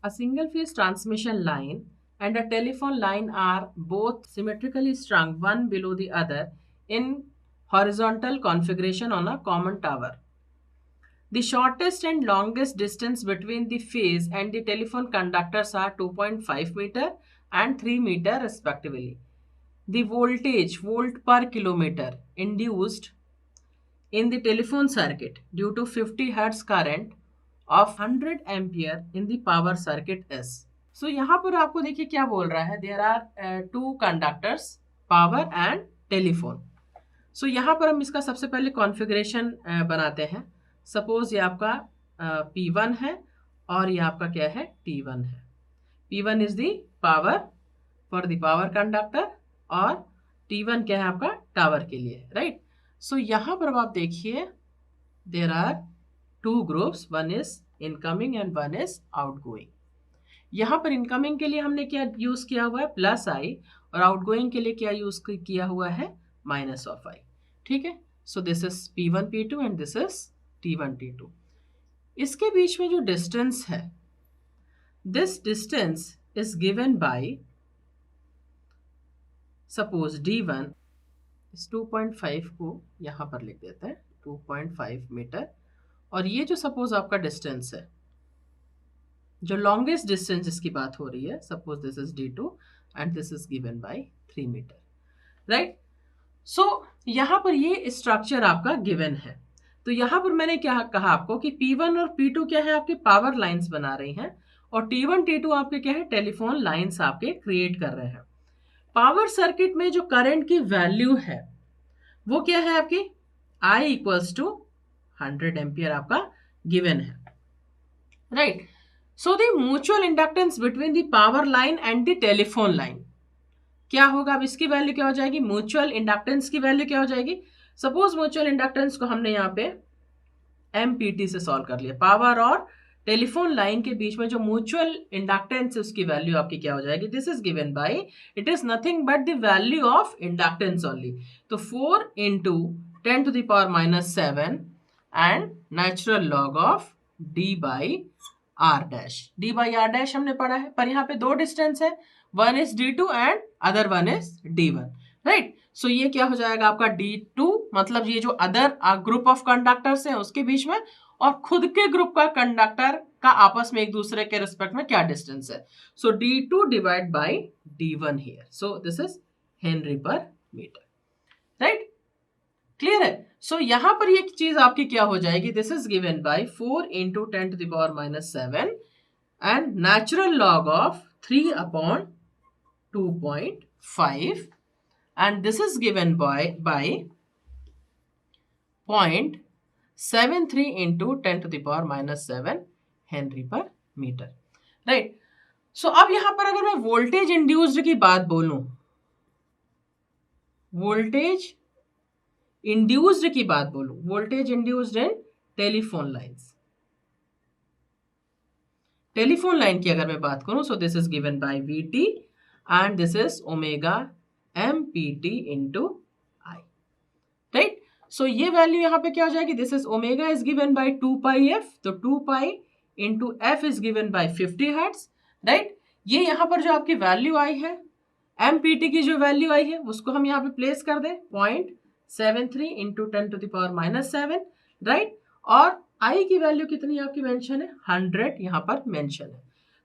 A single phase transmission line and a telephone line are both symmetrically strung one below the other in horizontal configuration on a common tower. The shortest and longest distance between the phase and the telephone conductors are 2.5 meter and 3 meter respectively. The voltage, volt per kilometer, induced in the telephone circuit due to 50 hertz current of 100 ampere in the power circuit is. So यहाँ पर आपको देखिए क्या बोल रहा है, there are two conductors, power and telephone. So यहाँ पर हम इसका सबसे पहले कॉन्फ़िगरेशन बनाते हैं. सपोज ये आपका P1 है और ये आपका क्या है, T1 है. P1 is the power for the power conductor और T1 क्या है आपका टावर के लिए, राइट. सो यहाँ पर आप देखिए there are two groups, one is incoming and one is outgoing. यहाँ पर इनकमिंग के लिए हमने क्या यूज किया हुआ है, प्लस आई, और आउटगोइंग के लिए क्या यूज किया हुआ है, माइनस ऑफ आई. ठीक है. सो this is P1 P2 and this is T1 T2. इसके बीच में जो डिस्टेंस है, this distance is given bye, suppose D1 इस 2.5 को यहाँ पर लिख देते हैं 2.5 मीटर, और ये जो सपोज आपका डिस्टेंस है, जो लॉन्गेस्ट डिस्टेंस जिसकी बात हो रही है, suppose this is D2 and this is given by 3 metre, right. So यहाँ पर ये स्ट्रक्चर आपका गिवन है. तो यहाँ पर मैंने क्या कहा आपको कि P1 और P2 क्या है, आपके पावर लाइंस बना रही हैं, और T1 T2 आपके क्या है, टेलीफोन लाइंस आपके क्रिएट कर रहे हैं. पावर सर्किट में जो करंट की वैल्यू है वो क्या है आपकी, I इक्वल्स टू 100 एम्पियर आपका गिवन है, right. So the mutual inductance between the power line and the telephone line क्या होगा, अब इसकी वैल्यू क्या हो जाएगी, म्यूचुअल इंडक्टेंस की वैल्यू क्या हो जाएगी. सपोज म्यूचुअल इंडक्टेंस को हमने यहाँ पे MPT से सॉल्व कर लिया, पावर और टेलीफोन लाइन के बीच में जो म्यूचुअल इंडक्टेंस है उसकी वैल्यू आपकी क्या हो जाएगी, this is given bye, it is nothing but the value of inductance only. तो 4 into 10 to the power minus 7 and natural log of D by R dash. D by R dash हमने पढ़ा है, पर यहाँ पे दो डिस्टेंस है, one is D2 and other one is D1, right. So ये क्या हो जाएगा आपका D2, मतलब ये जो अदर ग्रुप ऑफ कंडक्टर्स हैं उसके बीच में, और खुद के ग्रुप का कंडक्टर का आपस में एक दूसरे के रिस्पेक्ट में क्या डिस्टेंस है. सो D2 divide by D1 here. So this is Henry पर मीटर, राइट. क्लियर है. सो यहां पर ये चीज आपकी क्या हो जाएगी, this is given bye 4 into 10 to the power minus 7 and natural log of 3 upon 2.5 and this is given by 0.73 into 10 to the power minus 7 Henry पर मीटर, राइट. सो अब यहां पर अगर मैं वोल्टेज इंड्यूस्ड की बात बोलूं, वोल्टेज इंड्यूस्ड की बात बोलूं, voltage induced in telephone lines, telephone line की अगर मैं बात करूं, so this is given by VT and this is omega MPT into I, right. So ये वैल्यू यहाँ पे क्या हो जाएगी, this is omega is given by 2 pi f, तो 2 pi into f is given by 50 hertz, right. ये यहाँ पर जो आपकी वैल्यू आई है, MPT की जो वैल्यू आई है उसको हम यहाँ पे प्लेस कर दें 0.73 into 10 to the power minus 7, right. और I की वैल्यू कितनी आपकी मेंशन है, 100 यहाँ पर मेंशन है.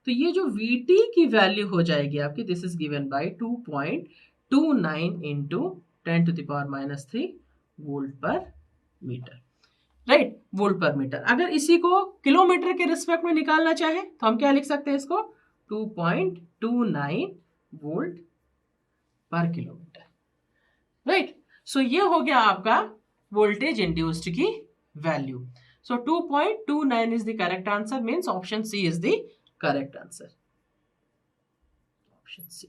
तो ये जो VT की वैल्यू हो जाएगी आपकी, this is given bye 2.29 into 10 to the power minus 3 volt पर मीटर, राइट. वोल्ट पर मीटर. अगर इसी को किलोमीटर के रिस्पेक्ट में निकालना चाहे तो हम क्या लिख सकते हैं इसको, 2.29 वोल्ट पर किलोमीटर, राइट. सो ये हो गया आपका वोल्टेज इंड्यूस्ड की value. So 2.29 is the correct answer, means option C is the correct answer, option C.